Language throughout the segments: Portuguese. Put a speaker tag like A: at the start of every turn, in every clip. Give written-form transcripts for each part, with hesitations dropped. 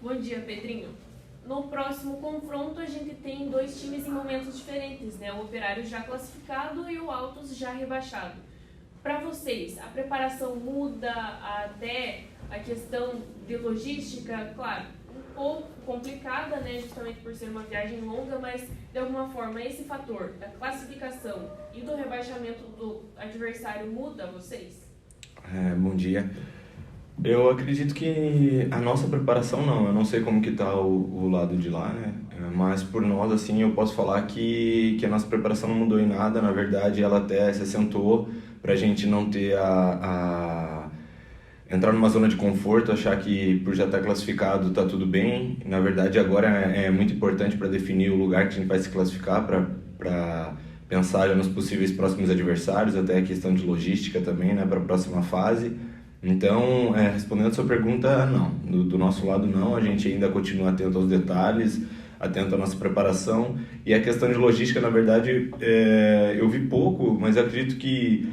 A: Bom dia, Pedrinho. No próximo confronto, a gente tem dois times em momentos diferentes, né? O Operário já classificado e o Altos já rebaixado. Para vocês, a preparação muda até a questão de logística? Claro, um pouco complicada, né? Justamente por ser uma viagem longa, mas de alguma forma esse fator da classificação e do rebaixamento do adversário muda vocês?
B: Bom dia. Eu acredito que a nossa preparação não, eu não sei como que tá o lado de lá, né? Mas por nós, assim, eu posso falar que a nossa preparação não mudou em nada, na verdade ela até se acentuou pra gente não ter entrar numa zona de conforto, achar que por já estar classificado tá tudo bem. Na verdade agora é muito importante para definir o lugar que a gente vai se classificar, para pensar já nos possíveis próximos adversários, até a questão de logística também, né, para a próxima fase. Então, respondendo a sua pergunta, não. Do nosso lado, não. A gente ainda continua atento aos detalhes, atento à nossa preparação. E a questão de logística, na verdade, eu vi pouco, mas acredito que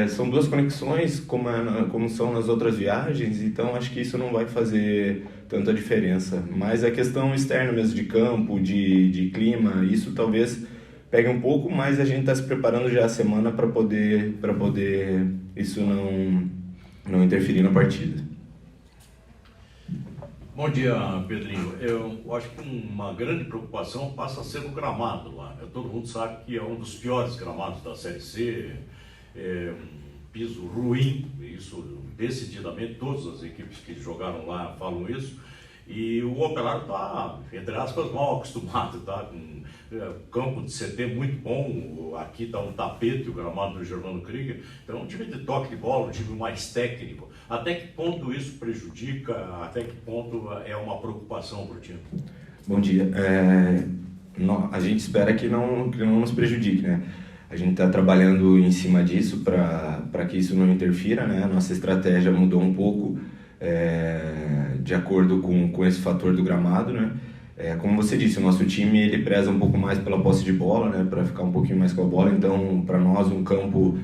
B: são duas conexões, como são nas outras viagens, então acho que isso não vai fazer tanta diferença. Mas a questão externa mesmo, de campo, de clima, isso talvez pegue um pouco, mas a gente está se preparando já a semana para poder isso não interferir na partida.
C: Bom dia, Pedrinho. Eu acho que uma grande preocupação passa a ser o gramado lá. Todo mundo sabe que é um dos piores gramados da Série C, um piso ruim, isso decididamente, todas as equipes que jogaram lá falam isso. E o Operário está, entre aspas, mal acostumado, tá? Com campo de CT muito bom, aqui está um tapete, o gramado do Germano Krieger. Então, um time de toque de bola, um time mais técnico. Até que ponto isso prejudica, até que ponto é uma preocupação para o time?
B: Bom dia. A gente espera que não nos prejudique, né? A gente está trabalhando em cima disso para que isso não interfira, né? A nossa estratégia mudou um pouco de acordo com esse fator do gramado, né? Como você disse, o nosso time ele preza um pouco mais pela posse de bola, né? Para ficar um pouquinho mais com a bola. Então, para nós, um campo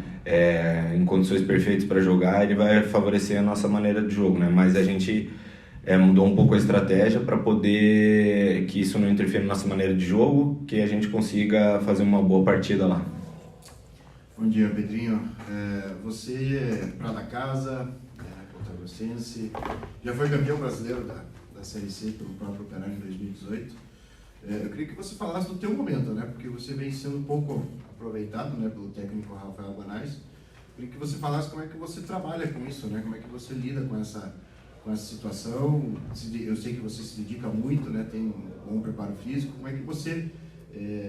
B: em condições perfeitas para jogar, ele vai favorecer a nossa maneira de jogo, né? Mas a gente mudou um pouco a estratégia para poder que isso não interfira na nossa maneira de jogo, que a gente consiga fazer uma boa partida lá.
D: Bom dia, Pedrinho. Você é prata casa, Cotagossense, já foi campeão brasileiro da Série C pelo próprio Operário em 2018. Eu queria que você falasse do teu momento, né? Porque você vem sendo um pouco aproveitado, né, pelo técnico Rafael Guanais. Eu queria que você falasse como é que você trabalha com isso, né? Como é que você lida com essa situação. Eu sei que você se dedica muito, né? Tem um bom preparo físico. Como é que você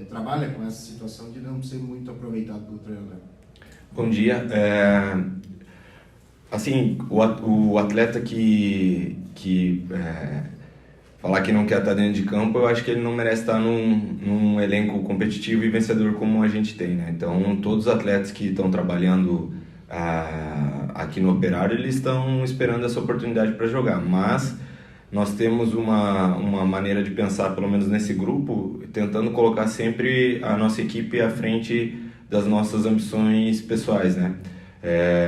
D: trabalha com essa situação de não ser muito aproveitado pelo treinador?
B: Bom dia. Assim, o atleta que falar que não quer estar dentro de campo, eu acho que ele não merece estar num elenco competitivo e vencedor como a gente tem, né? Então, todos os atletas que estão trabalhando aqui no Operário, eles estão esperando essa oportunidade para jogar, mas nós temos uma maneira de pensar, pelo menos nesse grupo, tentando colocar sempre a nossa equipe à frente das nossas ambições pessoais, né?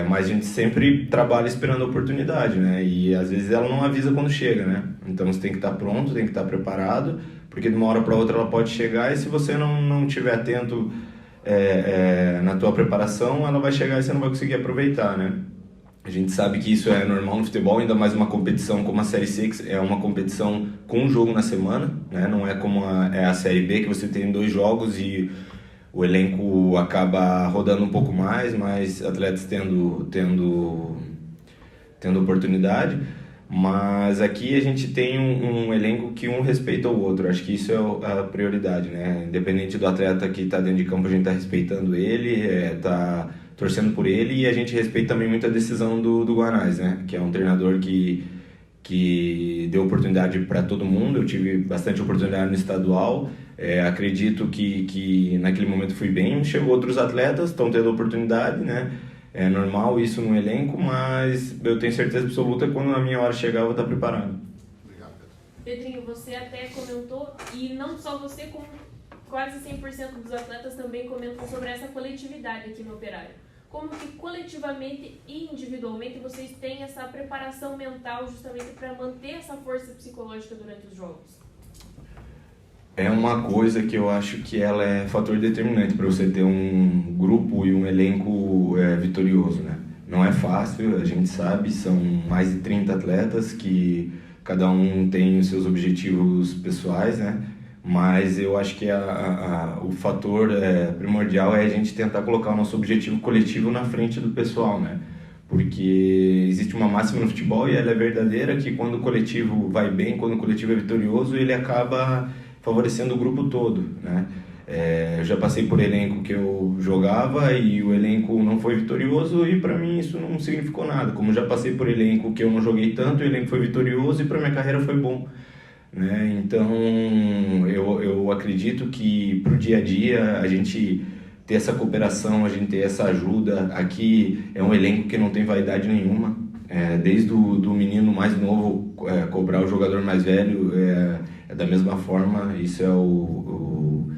B: Mas a gente sempre trabalha esperando a oportunidade, né? E às vezes ela não avisa quando chega, né? Então você tem que estar pronto, tem que estar preparado, porque de uma hora para outra ela pode chegar e se você não estiver atento na tua preparação, ela vai chegar e você não vai conseguir aproveitar, né? A gente sabe que isso é normal no futebol, ainda mais uma competição como a Série C, que é uma competição com um jogo na semana, né? Não é como a Série B, que você tem 2 jogos e o elenco acaba rodando um pouco mais atletas tendo oportunidade, mas aqui a gente tem um elenco que um respeita o outro. Acho que isso é a prioridade, né? Independente do atleta que está dentro de campo, a gente está respeitando ele, está torcendo por ele, e a gente respeita também muito a decisão do Guanais, né? Que é um treinador que deu oportunidade para todo mundo. Eu tive bastante oportunidade no estadual, acredito que naquele momento fui bem. Chegou outros atletas, estão tendo oportunidade, né? É normal isso no elenco, mas eu tenho certeza absoluta que quando a minha hora chegar eu vou estar preparado.
D: Obrigado, Pedro.
A: Pedrinho, você até comentou, e não só você, como quase 100% dos atletas também comentam sobre essa coletividade aqui no Operário. como que coletivamente e individualmente vocês têm essa preparação mental justamente para manter essa força psicológica durante os jogos?
B: É uma coisa que eu acho que ela é fator determinante para você ter um grupo e um elenco vitorioso, né? Não é fácil, a gente sabe, são mais de 30 atletas que cada um tem os seus objetivos pessoais, né? Mas eu acho que o fator primordial é a gente tentar colocar o nosso objetivo coletivo na frente do pessoal, né? Porque existe uma máxima no futebol e ela é verdadeira, que quando o coletivo vai bem, quando o coletivo é vitorioso, ele acaba favorecendo o grupo todo, né? Eu já passei por elenco que eu jogava e o elenco não foi vitorioso e para mim isso não significou nada. Como já passei por elenco que eu não joguei tanto, o elenco foi vitorioso e para minha carreira foi bom, né? Então eu acredito que pro dia a dia a gente ter essa cooperação, a gente ter essa ajuda. Aqui é um elenco que não tem vaidade nenhuma, desde do menino mais novo cobrar o jogador mais velho é da mesma forma. Isso é o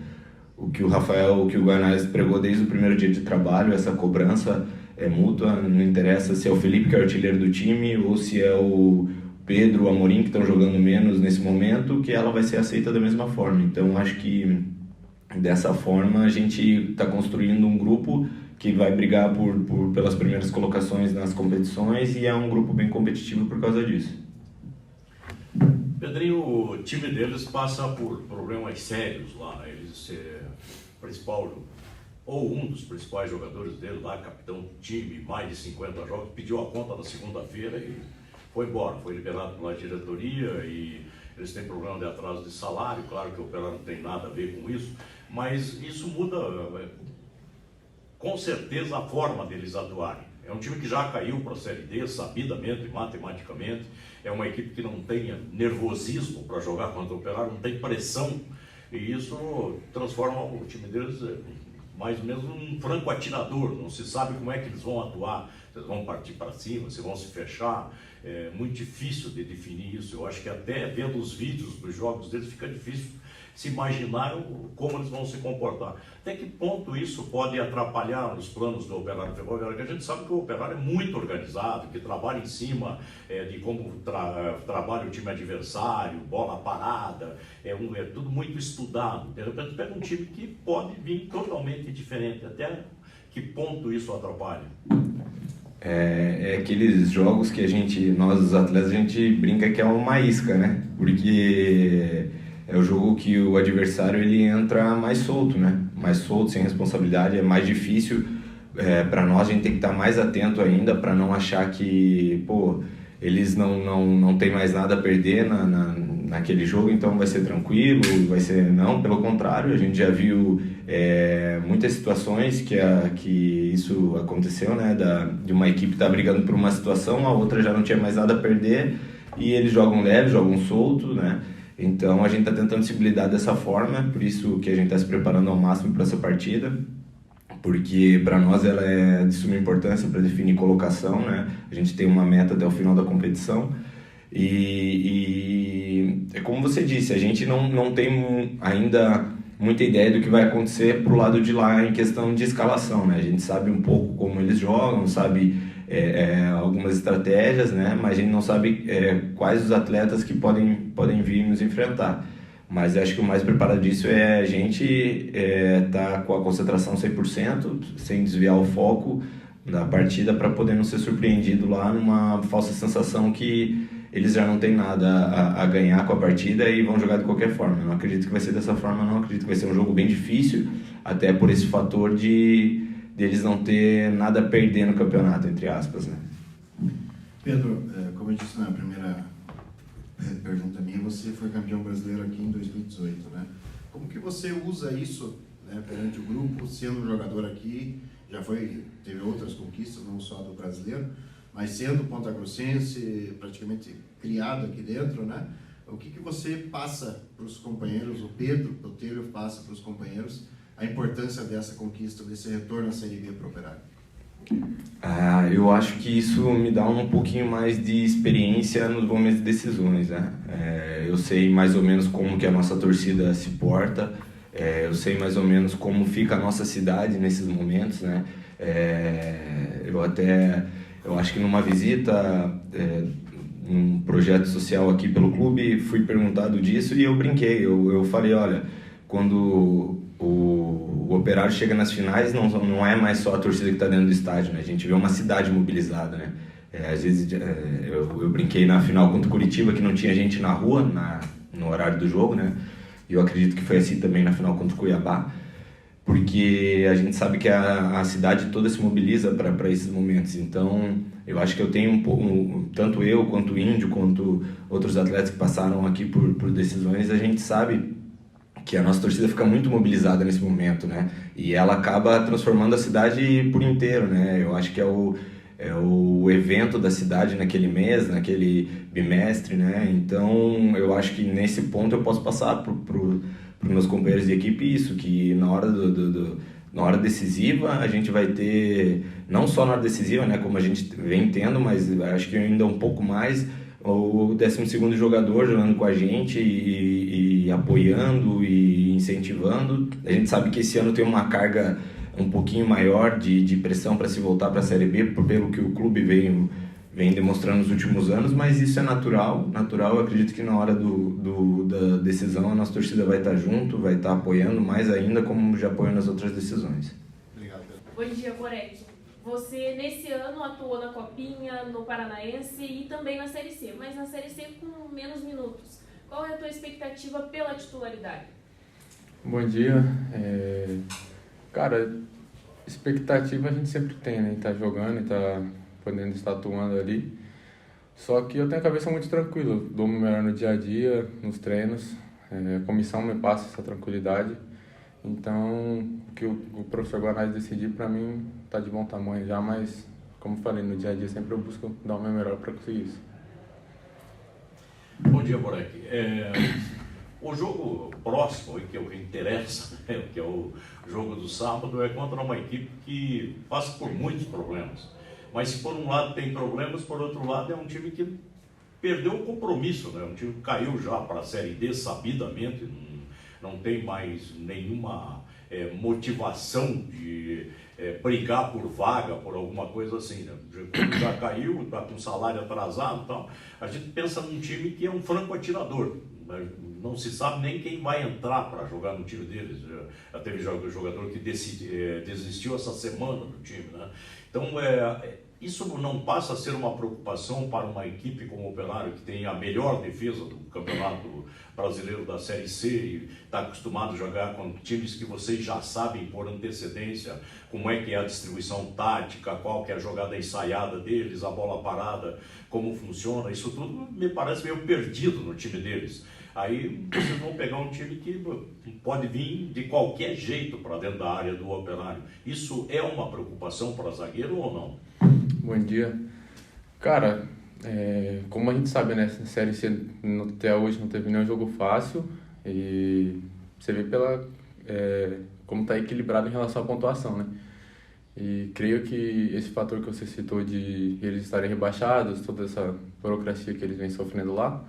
B: que o Rafael, o que o Guanais pregou desde o primeiro dia de trabalho. Essa cobrança é mútua, não interessa se é o Felipe que é o artilheiro do time ou se é o Pedro, o Amorim que estão jogando menos nesse momento, que ela vai ser aceita da mesma forma. Então acho que dessa forma a gente está construindo um grupo que vai brigar pelas primeiras colocações nas competições e é um grupo bem competitivo por causa disso.
C: Pedrinho, o time deles passa por problemas sérios lá, né? Principal, ou um dos principais jogadores dele lá, capitão do time, mais de 50 jogos, pediu a conta na segunda-feira e foi embora, foi liberado pela diretoria e eles têm problema de atraso de salário. Claro que o Operário não tem nada a ver com isso, mas isso muda com certeza a forma deles atuarem. É um time que já caiu para a Série D, sabidamente, matematicamente. É uma equipe que não tem nervosismo para jogar contra o Operário, não tem pressão. E isso transforma o time deles mais ou menos num franco atirador. Não se sabe como é que eles vão atuar. Se eles vão partir para cima, se vão se fechar. É muito difícil de definir isso. Eu acho que até vendo os vídeos dos jogos deles fica difícil se imaginar como eles vão se comportar. Até que ponto isso pode atrapalhar os planos do Operário Ferroviário? Que a gente sabe que o Operário é muito organizado, que trabalha em cima de como trabalha o time adversário, bola parada, é tudo muito estudado. De repente pega um time que pode vir totalmente diferente. Até que ponto isso atrapalha?
B: É aqueles jogos que nós os atletas, a gente brinca que é uma isca, né? Porque é o jogo que o adversário ele entra mais solto, né? Mais solto, sem responsabilidade, é mais difícil. Para nós a gente tem que estar mais atento ainda para não achar que, eles não tem mais nada a perder naquele jogo, então vai ser tranquilo, vai ser... Não, pelo contrário, a gente já viu muitas situações que isso aconteceu, né? De uma equipe estar brigando por uma situação, a outra já não tinha mais nada a perder e eles jogam leve, jogam solto, né? Então a gente está tentando se blindar dessa forma, por isso que a gente está se preparando ao máximo para essa partida, porque para nós ela é de suma importância para definir colocação, né? A gente tem uma meta até o final da competição e é como você disse, a gente não tem ainda muita ideia do que vai acontecer pro lado de lá em questão de escalação, né? A gente sabe um pouco como eles jogam, sabe algumas estratégias, né? Mas a gente não sabe quais os atletas que podem vir nos enfrentar. Mas acho que o mais preparado disso é a gente tá com a concentração 100%, sem desviar o foco da partida para poder não ser surpreendido lá numa falsa sensação que eles já não têm nada a ganhar com a partida e vão jogar de qualquer forma. Eu não acredito que vai ser dessa forma, não. Acredito que vai ser um jogo bem difícil, até por esse fator de eles não ter nada a perder no campeonato, entre aspas, né?
D: Pedro, como eu disse na primeira pergunta minha, você foi campeão brasileiro aqui em 2018, né? Como que você usa isso, né, perante o grupo, sendo um jogador aqui, teve outras conquistas, não só do brasileiro, mas sendo pontagrossense, praticamente criado aqui dentro, né? O que você passa para os companheiros, o Pedro Botelho passa para os companheiros, a importância dessa conquista, desse retorno à Série B para o Operário?
B: Eu acho que isso me dá um pouquinho mais de experiência nos momentos de decisões, né? Eu sei mais ou menos como que a nossa torcida se porta, eu sei mais ou menos como fica a nossa cidade nesses momentos, né? Eu acho que numa visita, um projeto social aqui pelo clube, fui perguntado disso e eu brinquei. Eu falei, olha, quando o Operário chega nas finais, não é mais só a torcida que está dentro do estádio, né? A gente vê uma cidade mobilizada, né? Às vezes eu brinquei na final contra o Curitiba que não tinha gente na rua no horário do jogo, né? E eu acredito que foi assim também na final contra o Cuiabá, porque a gente sabe que a cidade toda se mobiliza para esses momentos. Então, eu acho que eu tenho tanto eu quanto o Índio, quanto outros atletas que passaram aqui por decisões, a gente sabe que a nossa torcida fica muito mobilizada nesse momento, né? E ela acaba transformando a cidade por inteiro, né? Eu acho que é o evento da cidade naquele mês, naquele bimestre, né? Então, eu acho que nesse ponto eu posso passar para os meus companheiros de equipe isso, que na hora decisiva a gente vai ter, não só na hora decisiva, né? Como a gente vem tendo, mas acho que ainda um pouco mais, o 12º jogador jogando com a gente e apoiando e incentivando. A gente sabe que esse ano tem uma carga um pouquinho maior de pressão para se voltar para a Série B, pelo que o clube vem demonstrando nos últimos anos, mas isso é natural. Eu acredito que na hora da decisão a nossa torcida vai estar junto, vai estar apoiando mais ainda, como já apoiou nas outras decisões.
D: Obrigado, Pedro.
A: Bom dia, Borek. Você, nesse ano, atuou na Copinha, no Paranaense e também na Série C, mas na Série C com menos minutos. Qual é a tua expectativa pela titularidade?
E: Bom dia. Cara, expectativa a gente sempre tem, né? Tá jogando e tá podendo estar atuando ali. Só que eu tenho a cabeça muito tranquila, eu dou o meu melhor no dia a dia, nos treinos. A comissão me passa essa tranquilidade. Então, o que o professor Guanais decidir, para mim, tá de bom tamanho já, mas, como falei, no dia a dia sempre eu busco dar o meu melhor para conseguir isso.
C: Bom dia, Borek. O jogo próximo, que é o que interessa, que é o jogo do sábado, é contra uma equipe que passa por muitos problemas. Mas se por um lado tem problemas, por outro lado é um time que perdeu o compromisso, né? Um time que caiu já para a Série D sabidamente, não tem mais nenhuma motivação de brigar por vaga, por alguma coisa assim, né? Já caiu, está com salário atrasado e tal. A gente pensa num time que é um franco atirador. Não se sabe nem quem vai entrar para jogar no time deles. Já teve jogador que desistiu essa semana do time, né? Então, isso não passa a ser uma preocupação para uma equipe como o Operário, que tem a melhor defesa do Campeonato Brasileiro da Série C e está acostumado a jogar com times que vocês já sabem por antecedência como é que é a distribuição tática, qual que é a jogada ensaiada deles, a bola parada, como funciona. Isso tudo me parece meio perdido no time deles. Aí vocês vão pegar um time que pode vir de qualquer jeito para dentro da área do Operário. Isso é uma preocupação para zagueiro ou não?
E: Bom dia. Cara, como a gente sabe, né, a Série C até hoje não teve nenhum jogo fácil e você vê como está equilibrado em relação à pontuação, né? E creio que esse fator que você citou de eles estarem rebaixados, toda essa burocracia que eles vêm sofrendo lá,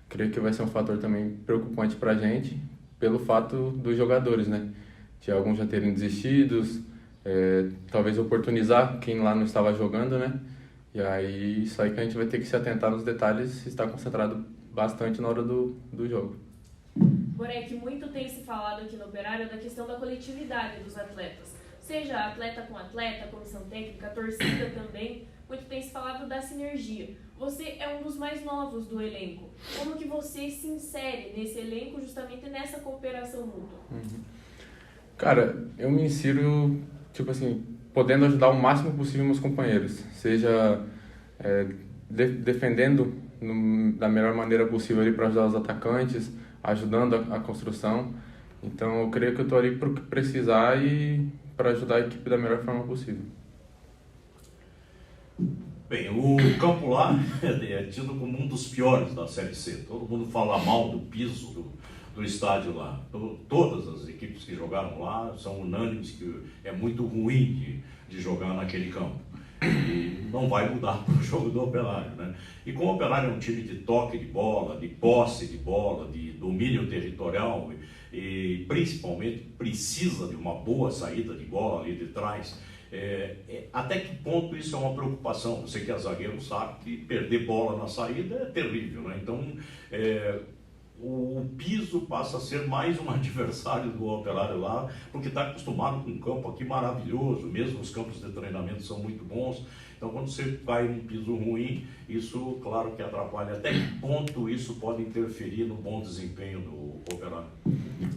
E: creio que vai ser um fator também preocupante para a gente, pelo fato dos jogadores, né? De alguns já terem desistido, talvez oportunizar quem lá não estava jogando, né? E aí, isso aí que a gente vai ter que se atentar nos detalhes e estar concentrado bastante na hora do jogo.
A: Borek, muito tem se falado aqui no Operário da questão da coletividade dos atletas. Seja atleta com atleta, comissão técnica, torcida também, muito tem se falado da sinergia. Você é um dos mais novos do elenco. Como que você se insere nesse elenco justamente nessa cooperação mútua?
E: Cara, eu me insiro, tipo assim, podendo ajudar o máximo possível meus companheiros. Seja defendendo da melhor maneira possível ali para ajudar os atacantes, ajudando a construção. Então eu creio que eu estou ali para o que precisar e para ajudar a equipe da melhor forma possível.
C: Bem, o campo lá é tido como um dos piores da Série C. Todo mundo fala mal do piso do estádio lá. Todas as equipes que jogaram lá são unânimes que é muito ruim de jogar naquele campo. E não vai mudar para o jogo do Operário, né? E como o Operário é um time de toque de bola, de posse de bola, de domínio territorial e principalmente precisa de uma boa saída de bola ali de trás, Até que ponto isso é uma preocupação? Você que é zagueiro sabe que perder bola na saída é terrível, né? Então, o piso passa a ser mais um adversário do Operário lá, porque está acostumado com um campo aqui maravilhoso, mesmo os campos de treinamento são muito bons. Então, quando você cai num piso ruim, isso, claro que atrapalha. Até que ponto isso pode interferir no bom desempenho do Operário?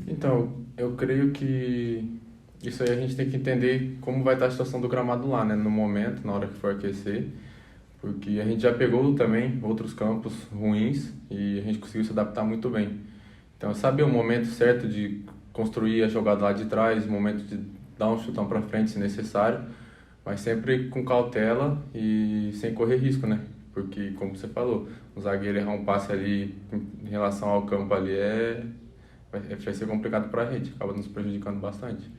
E: Então, eu creio que isso aí a gente tem que entender como vai estar a situação do gramado lá, né? No momento, na hora que for aquecer. Porque a gente já pegou também outros campos ruins e a gente conseguiu se adaptar muito bem. Então, saber o momento certo de construir a jogada lá de trás, o momento de dar um chutão para frente se necessário, mas sempre com cautela e sem correr risco, né? Porque, como você falou, o zagueiro errar um passe ali em relação ao campo ali vai ser complicado para a gente, acaba nos prejudicando bastante.